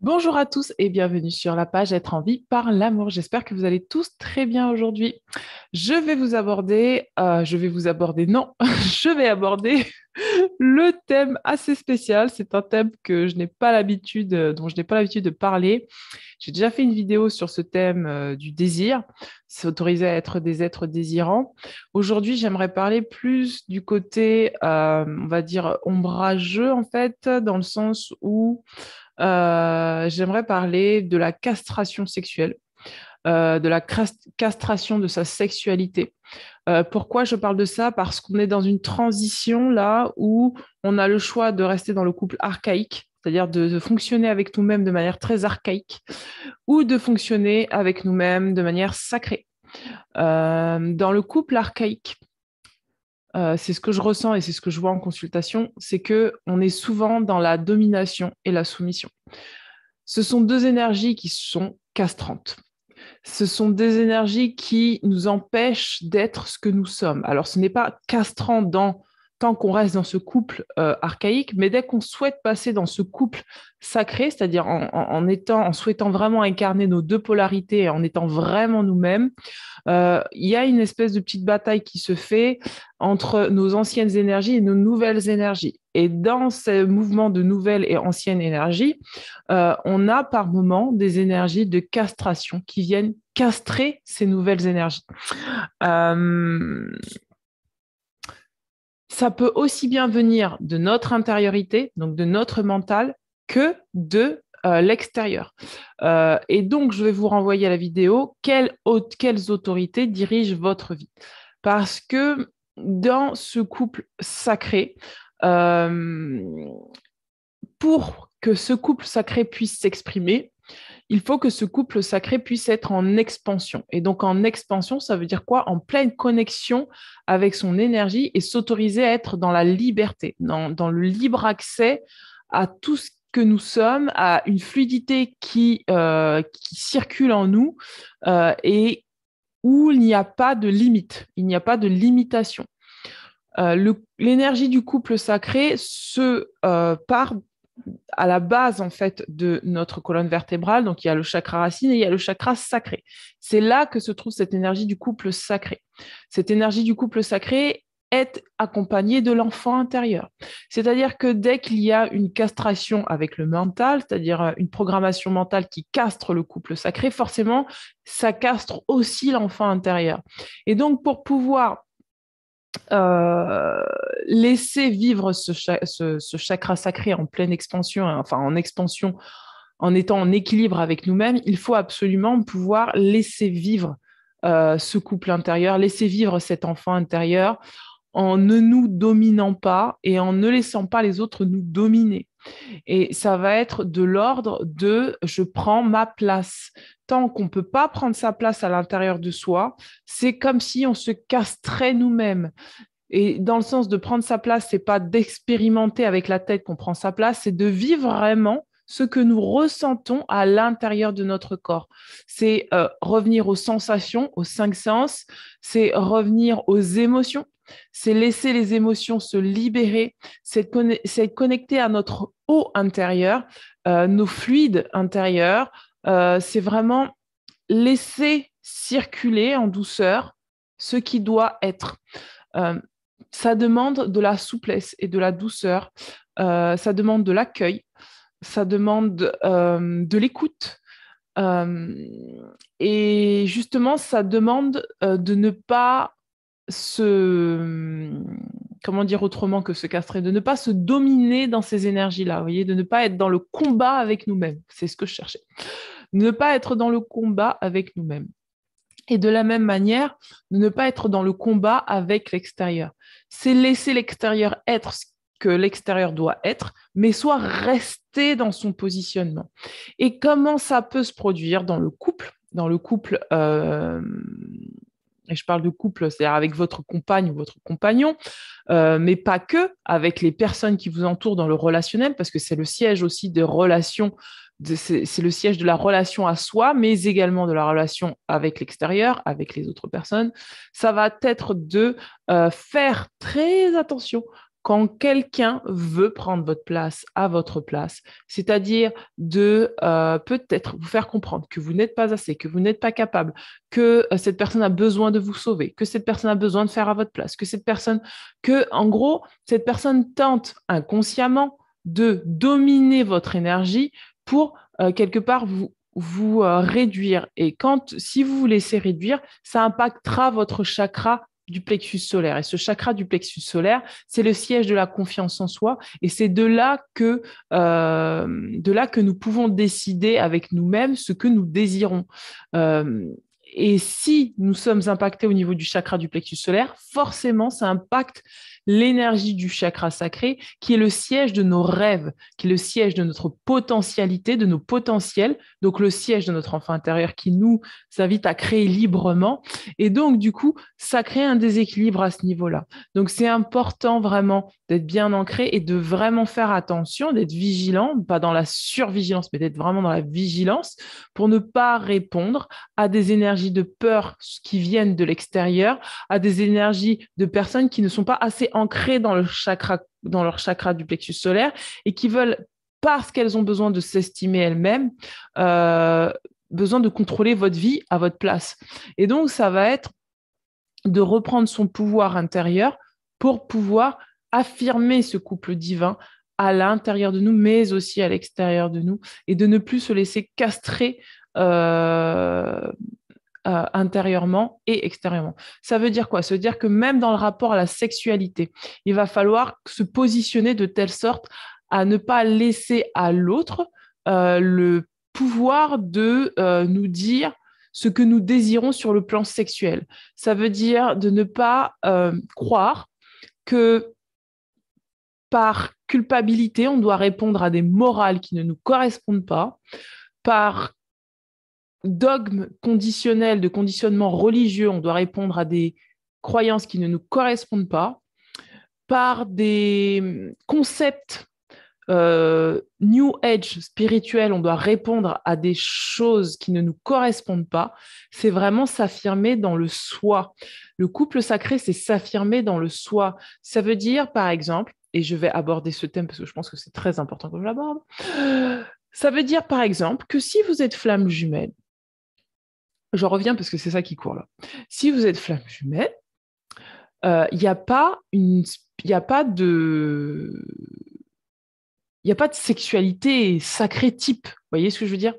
Bonjour à tous et bienvenue sur la page Être en vie par l'amour. J'espère que vous allez tous très bien aujourd'hui. Non, je vais aborder le thème assez spécial. C'est un thème que je n'ai pas l'habitude, dont je n'ai pas l'habitude de parler. J'ai déjà fait une vidéo sur ce thème du désir. C'est autorisé à être des êtres désirants. Aujourd'hui, j'aimerais parler plus du côté, on va dire, ombrageux en fait, dans le sens où j'aimerais parler de la castration sexuelle, de la castration de sa sexualité. Pourquoi je parle de ça? Parce qu'on est dans une transition là où on a le choix de rester dans le couple archaïque, c'est-à-dire de fonctionner avec nous-mêmes de manière très archaïque, ou de fonctionner avec nous-mêmes de manière sacrée. Dans le couple archaïque, c'est ce que je ressens et c'est ce que je vois en consultation, c'est que on est souvent dans la domination et la soumission. Ce sont deux énergies qui sont castrantes. Ce sont des énergies qui nous empêchent d'être ce que nous sommes. Alors, ce n'est pas castrant tant qu'on reste dans ce couple archaïque, mais dès qu'on souhaite passer dans ce couple sacré, c'est-à-dire en souhaitant vraiment incarner nos deux polarités et en étant vraiment nous-mêmes, il y a une espèce de petite bataille qui se fait entre nos anciennes énergies et nos nouvelles énergies. Et dans ce mouvement de nouvelles et anciennes énergies, on a par moments des énergies de castration qui viennent castrer ces nouvelles énergies. Euh, Ça peut aussi bien venir de notre intériorité, donc de notre mental, que de l'extérieur. Et donc, je vais vous renvoyer à la vidéo. Quelles autorités dirigent votre vie? Parce que dans ce couple sacré, euh, pour que ce couple sacré puisse s'exprimer, il faut que ce couple sacré puisse être en expansion. Et donc en expansion, ça veut dire quoi? En pleine connexion avec son énergie et s'autoriser à être dans la liberté, dans le libre accès à tout ce que nous sommes, à une fluidité qui circule en nous et où il n'y a pas de limite, il n'y a pas de limitation. L'énergie du couple sacré se part à la base en fait de notre colonne vertébrale. Donc il y a le chakra racine et il y a le chakra sacré. C'est là que se trouve cette énergie du couple sacré. Cette énergie du couple sacré est accompagnée de l'enfant intérieur. C'est-à-dire que dès qu'il y a une castration avec le mental, c'est-à-dire une programmation mentale qui castre le couple sacré, forcément, ça castre aussi l'enfant intérieur. Et donc, pour pouvoir euh, laisser vivre ce chakra sacré en pleine expansion, enfin en expansion, en étant en équilibre avec nous-mêmes, il faut absolument pouvoir laisser vivre ce couple intérieur, laisser vivre cet enfant intérieur en ne nous dominant pas et en ne laissant pas les autres nous dominer. Et ça va être de l'ordre de je prends ma place. Tant qu'on ne peut pas prendre sa place à l'intérieur de soi, c'est comme si on se castrait nous-mêmes. Et dans le sens de prendre sa place, c'est pas d'expérimenter avec la tête qu'on prend sa place, c'est de vivre vraiment ce que nous ressentons à l'intérieur de notre corps. C'est revenir aux sensations, aux cinq sens, c'est revenir aux émotions, c'est laisser les émotions se libérer, c'est connecter à notre eau intérieure, nos fluides intérieurs, c'est vraiment laisser circuler en douceur ce qui doit être. Euh, Ça demande de la souplesse et de la douceur. Ça demande de l'accueil. Ça demande de l'écoute. Euh, et justement, ça demande de ne pas se... Comment dire autrement que se castrer? De ne pas se dominer dans ces énergies-là, vous voyez, de ne pas être dans le combat avec nous-mêmes. C'est ce que je cherchais. Ne pas être dans le combat avec nous-mêmes. Et de la même manière, de ne pas être dans le combat avec l'extérieur. C'est laisser l'extérieur être ce que l'extérieur doit être, mais soit rester dans son positionnement. Et comment ça peut se produire dans le couple? Dans le couple, et je parle de couple, c'est-à-dire avec votre compagne ou votre compagnon, mais pas que, avec les personnes qui vous entourent dans le relationnel, parce que c'est le siège aussi des relations, c'est le siège de la relation à soi, mais également de la relation avec l'extérieur, avec les autres personnes. Ça va être de faire très attention quand quelqu'un veut prendre votre place à votre place, c'est-à-dire de peut-être vous faire comprendre que vous n'êtes pas assez, que vous n'êtes pas capable, que cette personne a besoin de vous sauver, que cette personne a besoin de faire à votre place, en gros, cette personne tente inconsciemment de dominer votre énergie pour quelque part vous réduire. Et si vous vous laissez réduire, ça impactera votre chakra du plexus solaire. Et ce chakra du plexus solaire, c'est le siège de la confiance en soi. Et c'est de là que nous pouvons décider avec nous-mêmes ce que nous désirons. Et si nous sommes impactés au niveau du chakra du plexus solaire, forcément, ça impacte l'énergie du chakra sacré, qui est le siège de nos rêves, qui est le siège de notre potentialité, de nos potentiels, donc le siège de notre enfant intérieur qui nous invite à créer librement. Et donc, du coup, ça crée un déséquilibre à ce niveau-là. Donc, c'est important vraiment d'être bien ancré et de vraiment faire attention, d'être vigilant, pas dans la survigilance, mais d'être vraiment dans la vigilance pour ne pas répondre à des énergies de peur qui viennent de l'extérieur, à des énergies de personnes qui ne sont pas assez ancrées dans leur chakra du plexus solaire et qui veulent, parce qu'elles ont besoin de s'estimer elles-mêmes, besoin de contrôler votre vie à votre place. Et donc, ça va être de reprendre son pouvoir intérieur pour pouvoir affirmer ce couple divin à l'intérieur de nous, mais aussi à l'extérieur de nous, et de ne plus se laisser castrer intérieurement et extérieurement. Ça veut dire quoi? Ça veut dire que même dans le rapport à la sexualité, il va falloir se positionner de telle sorte à ne pas laisser à l'autre le pouvoir de nous dire ce que nous désirons sur le plan sexuel. Ça veut dire de ne pas croire que par culpabilité, on doit répondre à des morales qui ne nous correspondent pas, par dogme conditionnel, de conditionnement religieux, on doit répondre à des croyances qui ne nous correspondent pas, par des concepts New Age spirituels, on doit répondre à des choses qui ne nous correspondent pas. C'est vraiment s'affirmer dans le soi. Le couple sacré, c'est s'affirmer dans le soi. Ça veut dire, par exemple, et je vais aborder ce thème parce que je pense que c'est très important que je l'aborde, ça veut dire, par exemple, que si vous êtes flamme jumelle, j'en reviens parce que c'est ça qui court là. Si vous êtes flamme jumelle, il n'y a pas de sexualité sacrée type. Vous voyez ce que je veux dire?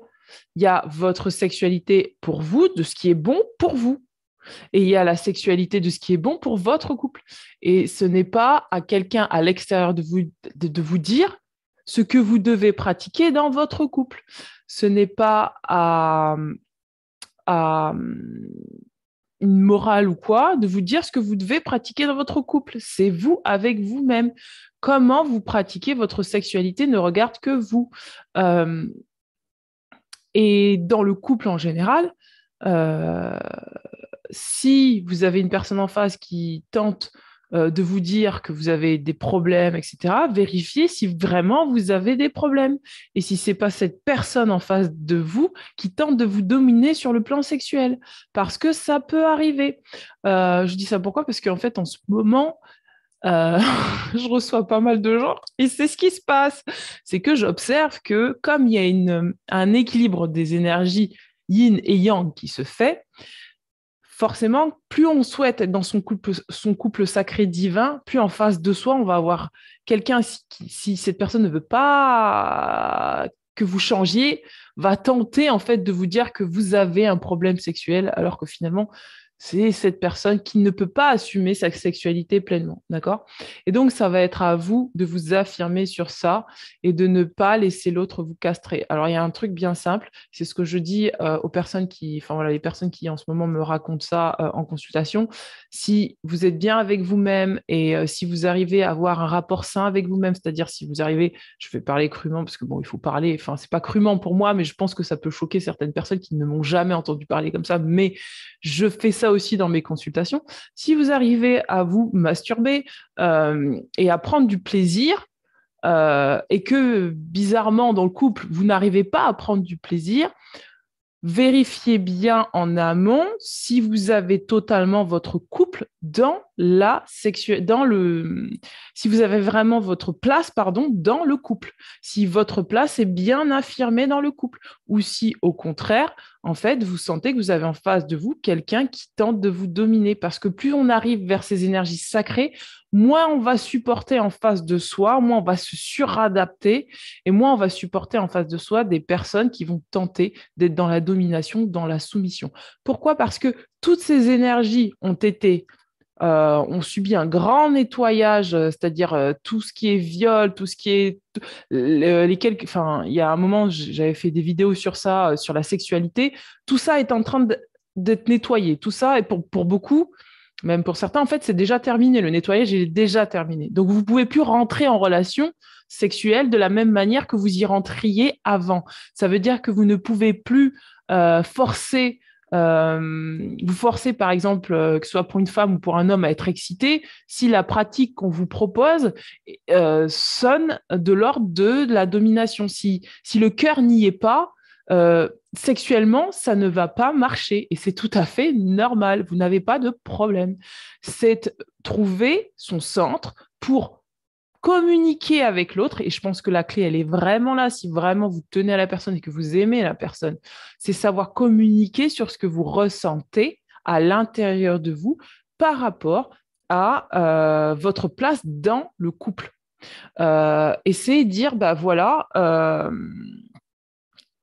Il y a votre sexualité pour vous, de ce qui est bon pour vous. Et il y a la sexualité de ce qui est bon pour votre couple. Et ce n'est pas à quelqu'un à l'extérieur de vous dire ce que vous devez pratiquer dans votre couple. Ce n'est pas à une morale ou quoi, de vous dire ce que vous devez pratiquer dans votre couple. C'est vous avec vous-même. Comment vous pratiquez votre sexualité ne regarde que vous. Et dans le couple en général, si vous avez une personne en face qui tente de vous dire que vous avez des problèmes, etc., vérifiez si vraiment vous avez des problèmes. Et si ce n'est pas cette personne en face de vous qui tente de vous dominer sur le plan sexuel. Parce que ça peut arriver. Je dis ça pourquoi? Parce qu'en fait, en ce moment, je reçois pas mal de gens et c'est ce qui se passe. C'est que j'observe que comme il y a un équilibre des énergies yin et yang qui se fait, forcément, plus on souhaite être dans son couple sacré divin, plus en face de soi, on va avoir quelqu'un, si cette personne ne veut pas que vous changiez, va tenter en fait de vous dire que vous avez un problème sexuel, alors que finalement, c'est cette personne qui ne peut pas assumer sa sexualité pleinement, d'accord? Et donc, ça va être à vous de vous affirmer sur ça et de ne pas laisser l'autre vous castrer. Alors, il y a un truc bien simple, c'est ce que je dis aux personnes les personnes qui en ce moment me racontent ça en consultation. Si vous êtes bien avec vous-même et si vous arrivez à avoir un rapport sain avec vous-même, c'est-à-dire si vous arrivez, je vais parler crûment parce que bon, il faut parler, enfin, c'est pas crûment pour moi, mais je pense que ça peut choquer certaines personnes qui ne m'ont jamais entendu parler comme ça, mais je fais ça aussi dans mes consultations. Si vous arrivez à vous masturber et à prendre du plaisir, et que bizarrement dans le couple, vous n'arrivez pas à prendre du plaisir, vérifiez bien en amont si vous avez totalement votre couple dans la si vous avez vraiment votre place, pardon, dans le couple, si votre place est bien affirmée dans le couple, ou si au contraire, en fait, vous sentez que vous avez en face de vous quelqu'un qui tente de vous dominer, parce que plus on arrive vers ces énergies sacrées, moins on va supporter en face de soi, moins on va se suradapter, et moins on va supporter en face de soi des personnes qui vont tenter d'être dans la domination, dans la soumission. Pourquoi? Parce que toutes ces énergies ont subi un grand nettoyage, c'est-à-dire tout ce qui est viol, tout ce qui est enfin, il y a un moment, j'avais fait des vidéos sur ça, sur la sexualité. Tout ça est en train d'être nettoyé. Tout ça, et pour beaucoup, même pour certains, en fait, c'est déjà terminé. Le nettoyage est déjà terminé. Donc, vous ne pouvez plus rentrer en relation sexuelle de la même manière que vous y rentriez avant. Ça veut dire que vous ne pouvez plus forcer vous forcez, par exemple, que ce soit pour une femme ou pour un homme, à être excité, si la pratique qu'on vous propose sonne de l'ordre de la domination. Si le cœur n'y est pas, sexuellement, ça ne va pas marcher et c'est tout à fait normal. Vous n'avez pas de problème. C'est trouver son centre pour communiquer avec l'autre, et je pense que la clé, elle est vraiment là, si vraiment vous tenez à la personne et que vous aimez la personne, c'est savoir communiquer sur ce que vous ressentez à l'intérieur de vous par rapport à votre place dans le couple. Et c'est dire, bah voilà,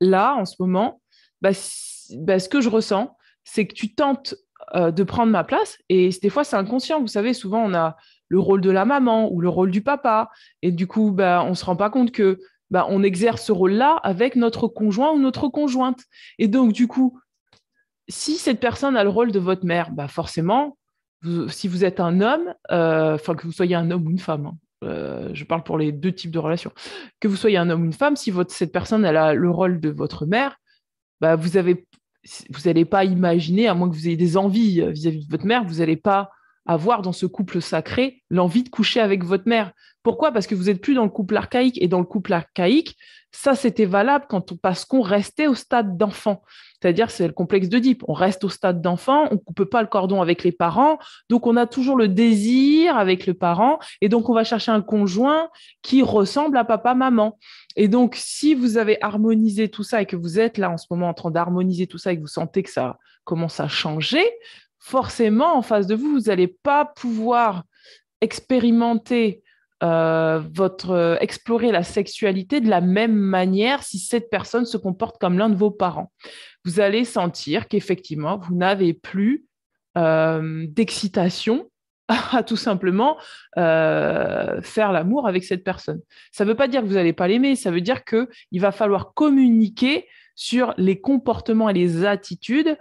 là, en ce moment, ce que je ressens, c'est que tu tentes de prendre ma place, et des fois, c'est inconscient. Vous savez, souvent, on a le rôle de la maman ou le rôle du papa, et du coup, on ne se rend pas compte que on exerce ce rôle-là avec notre conjoint ou notre conjointe. Et donc, du coup, si cette personne a le rôle de votre mère, forcément, si vous êtes un homme, enfin que vous soyez un homme ou une femme, hein, je parle pour les deux types de relations, que vous soyez un homme ou une femme, si cette personne elle a le rôle de votre mère, vous n'allez pas imaginer, à moins que vous ayez des envies vis-à-vis de votre mère, vous n'allez pas avoir dans ce couple sacré l'envie de coucher avec votre mère. Pourquoi? Parce que vous n'êtes plus dans le couple archaïque. Et dans le couple archaïque, ça, c'était valable parce qu'on restait au stade d'enfant. C'est-à-dire, c'est le complexe d'Oedipe. On reste au stade d'enfant, on ne coupe pas le cordon avec les parents, donc on a toujours le désir avec le parent, et donc on va chercher un conjoint qui ressemble à papa-maman. Et donc, si vous avez harmonisé tout ça et que vous êtes là en ce moment en train d'harmoniser tout ça et que vous sentez que ça commence à changer, forcément, en face de vous, vous n'allez pas pouvoir expérimenter explorer la sexualité de la même manière si cette personne se comporte comme l'un de vos parents. Vous allez sentir qu'effectivement, vous n'avez plus d'excitation à tout simplement faire l'amour avec cette personne. Ça ne veut pas dire que vous n'allez pas l'aimer, ça veut dire qu'il va falloir communiquer sur les comportements et les attitudes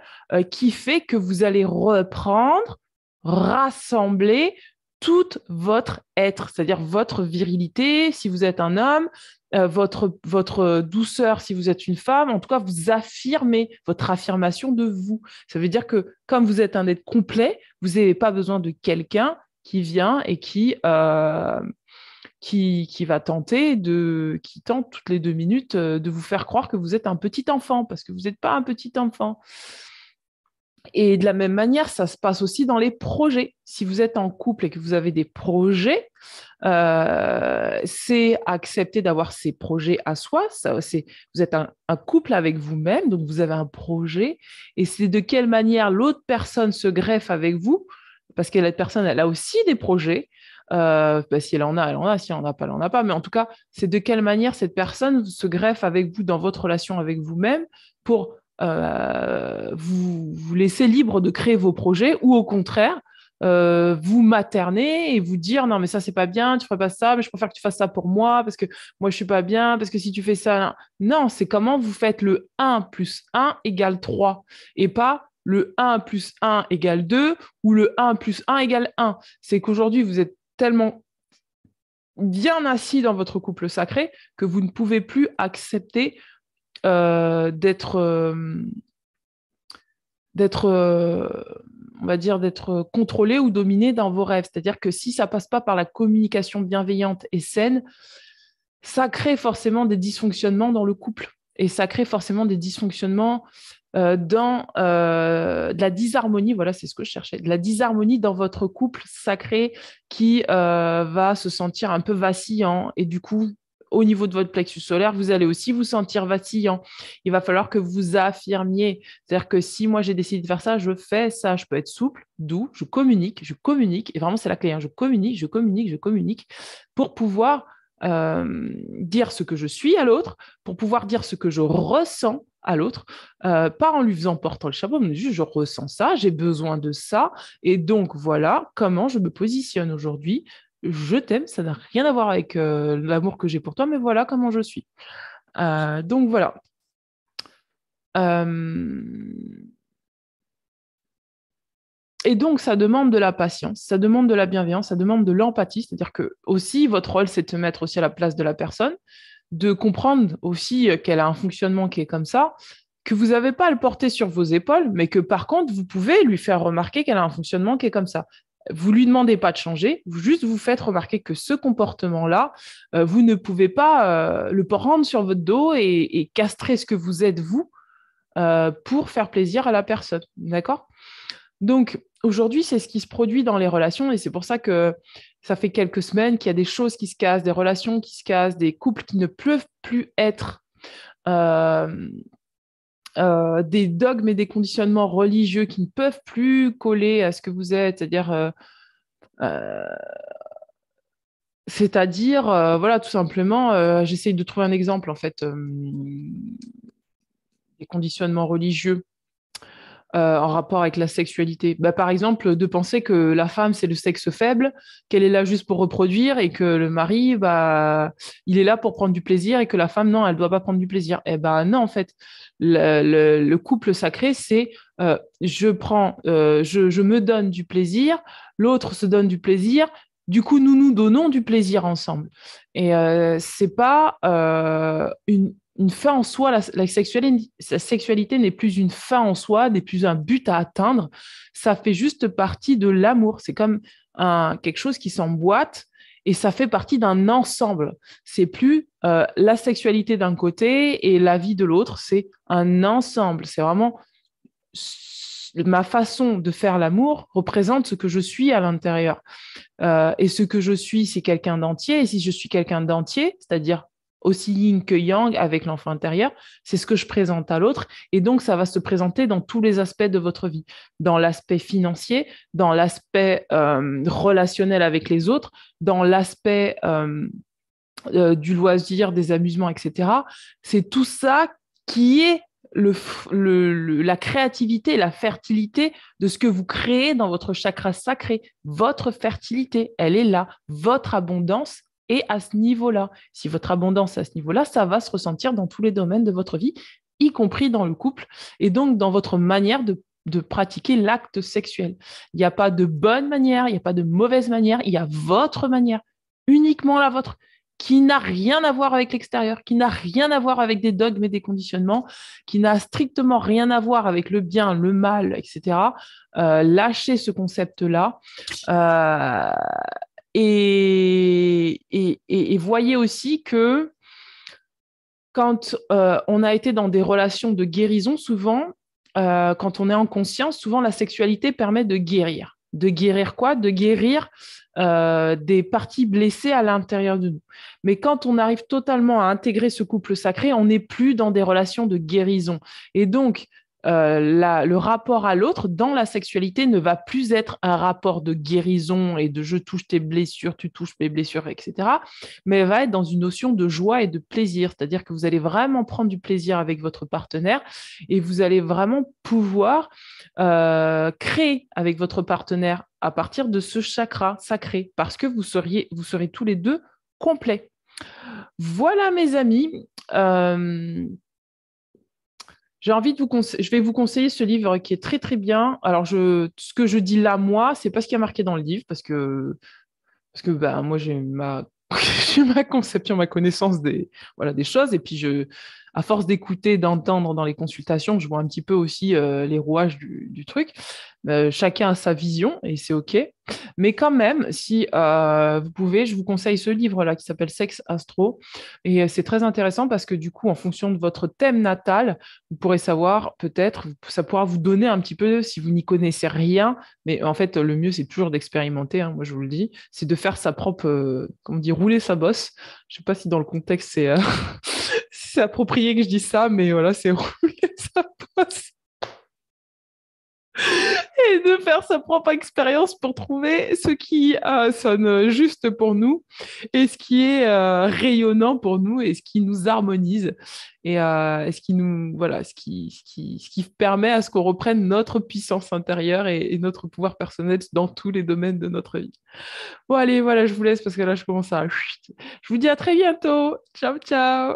qui fait que vous allez reprendre, rassembler tout votre être, c'est-à-dire votre virilité si vous êtes un homme, votre douceur si vous êtes une femme, en tout cas vous affirmez votre affirmation de vous. Ça veut dire que comme vous êtes un être complet, vous n'avez pas besoin de quelqu'un qui vient et qui va qui tente toutes les 2 minutes de vous faire croire que vous êtes un petit enfant, parce que vous n'êtes pas un petit enfant. Et de la même manière, ça se passe aussi dans les projets. Si vous êtes en couple et que vous avez des projets, c'est accepter d'avoir ces projets à soi. Vous êtes un couple avec vous-même, donc vous avez un projet. Et c'est de quelle manière l'autre personne se greffe avec vous, parce que l'autre personne, elle a aussi des projets. Si elle en a, elle en a. Si elle n'en a pas, elle n'en a pas. Mais en tout cas, c'est de quelle manière cette personne se greffe avec vous dans votre relation avec vous-même pour vous laisser libre de créer vos projets, ou au contraire, vous materner et vous dire non mais ça c'est pas bien, tu ferais pas ça, mais je préfère que tu fasses ça pour moi parce que moi je suis pas bien, parce que si tu fais ça, non, c'est comment vous faites le 1 plus 1 égale 3 et pas le 1 plus 1 égale 2 ou le 1 plus 1 égale 1. C'est qu'aujourd'hui vous êtes tellement bien assis dans votre couple sacré que vous ne pouvez plus accepter d'être, on va dire, d'être contrôlé ou dominé dans vos rêves. C'est-à-dire que si ça passe pas par la communication bienveillante et saine, ça crée forcément des dysfonctionnements dans le couple. Et ça crée forcément des dysfonctionnements dans de la disharmonie, voilà, c'est ce que je cherchais, de la disharmonie dans votre couple sacré qui va se sentir un peu vacillant et du coup, au niveau de votre plexus solaire, vous allez aussi vous sentir vacillant. Il va falloir que vous affirmiez. C'est-à-dire que si moi j'ai décidé de faire ça, je fais ça. Je peux être souple, doux, je communique, et vraiment c'est la clé, hein, je communique pour pouvoir dire ce que je suis à l'autre, pour pouvoir dire ce que je ressens à l'autre, pas en lui faisant porter le chapeau, mais juste je ressens ça, j'ai besoin de ça, et donc voilà comment je me positionne aujourd'hui. Je t'aime, ça n'a rien à voir avec l'amour que j'ai pour toi, mais voilà comment je suis. Donc voilà. Et donc, ça demande de la patience, ça demande de la bienveillance, ça demande de l'empathie. C'est-à-dire que aussi, votre rôle, c'est de se mettre aussi à la place de la personne, de comprendre aussi qu'elle a un fonctionnement qui est comme ça, que vous n'avez pas à le porter sur vos épaules, mais que par contre, vous pouvez lui faire remarquer qu'elle a un fonctionnement qui est comme ça. Vous lui demandez pas de changer, juste vous faites remarquer que ce comportement-là, vous ne pouvez pas le prendre sur votre dos et castrer ce que vous êtes vous pour faire plaisir à la personne. D'accord? Donc, aujourd'hui, c'est ce qui se produit dans les relations et c'est pour ça que ça fait quelques semaines qu'il y a des choses qui se cassent, des relations qui se cassent, des couples qui ne peuvent plus être euh, des dogmes et des conditionnements religieux qui ne peuvent plus coller à ce que vous êtes, euh, voilà, tout simplement, j'essaye de trouver un exemple, en fait, des conditionnements religieux en rapport avec la sexualité. Bah, par exemple, de penser que la femme, c'est le sexe faible, qu'elle est là juste pour reproduire et que le mari, bah, il est là pour prendre du plaisir et que la femme, non, elle ne doit pas prendre du plaisir. Eh ben non, en fait, le couple sacré, c'est je me donne du plaisir, l'autre se donne du plaisir, du coup, nous nous donnons du plaisir ensemble. Et c'est pas une fin en soi, la sexualité n'est plus une fin en soi, n'est plus un but à atteindre. Ça fait juste partie de l'amour. C'est comme quelque chose qui s'emboîte et ça fait partie d'un ensemble. C'est plus la sexualité d'un côté et la vie de l'autre. C'est un ensemble. C'est vraiment ma façon de faire l'amour représente ce que je suis à l'intérieur. Et ce que je suis, c'est quelqu'un d'entier. Et si je suis quelqu'un d'entier, c'est-à-dire aussi yin que yang avec l'enfant intérieur, c'est ce que je présente à l'autre. Et donc, ça va se présenter dans tous les aspects de votre vie, dans l'aspect financier, dans l'aspect relationnel avec les autres, dans l'aspect du loisir, des amusements, etc. C'est tout ça qui est la créativité, la fertilité de ce que vous créez dans votre chakra sacré. Votre fertilité, elle est là. Votre abondance est à ce niveau-là. Si votre abondance est à ce niveau-là, ça va se ressentir dans tous les domaines de votre vie, y compris dans le couple, et donc dans votre manière de pratiquer l'acte sexuel. Il n'y a pas de bonne manière, il n'y a pas de mauvaise manière, il y a votre manière, uniquement la vôtre, qui n'a rien à voir avec l'extérieur, qui n'a rien à voir avec des dogmes et des conditionnements, qui n'a strictement rien à voir avec le bien, le mal, etc. Lâchez ce concept-là. Euh, et voyez aussi que quand on a été dans des relations de guérison, souvent, quand on est en conscience, souvent la sexualité permet de guérir. De guérir quoi? De guérir des parties blessées à l'intérieur de nous. Mais quand on arrive totalement à intégrer ce couple sacré, on n'est plus dans des relations de guérison. Et donc, le rapport à l'autre dans la sexualité ne va plus être un rapport de guérison et de je touche tes blessures, tu touches mes blessures, etc. Mais va être dans une notion de joie et de plaisir. C'est-à-dire que vous allez vraiment prendre du plaisir avec votre partenaire et vous allez vraiment pouvoir créer avec votre partenaire à partir de ce chakra sacré parce que vous serez tous les deux complets. Voilà mes amis. J'ai envie de je vais vous conseiller ce livre qui est très très bien. Alors ce que je dis là moi, c'est pas ce qui a marqué dans le livre parce que moi j'ai ma j'ai ma conception, ma connaissance des choses et puis à force d'écouter, d'entendre dans les consultations, je vois un petit peu aussi les rouages du truc. Chacun a sa vision et c'est OK. Mais quand même, si vous pouvez, je vous conseille ce livre-là qui s'appelle Sexe Astro. Et c'est très intéressant parce que du coup, en fonction de votre thème natal, vous pourrez savoir peut-être, ça pourra vous donner un petit peu, si vous n'y connaissez rien, mais en fait, le mieux, c'est toujours d'expérimenter, hein, moi je vous le dis, c'est de faire sa propre, comment on dit, rouler sa bosse. Je ne sais pas si dans le contexte, si c'est approprié que je dise ça, mais voilà, c'est rouler sa bosse et de faire sa propre expérience pour trouver ce qui sonne juste pour nous et ce qui est rayonnant pour nous et ce qui nous harmonise et ce qui nous voilà ce qui permet à ce qu'on reprenne notre puissance intérieure et notre pouvoir personnel dans tous les domaines de notre vie. Bon allez, voilà, je vous laisse parce que là je commence à je vous dis à très bientôt. Ciao ciao.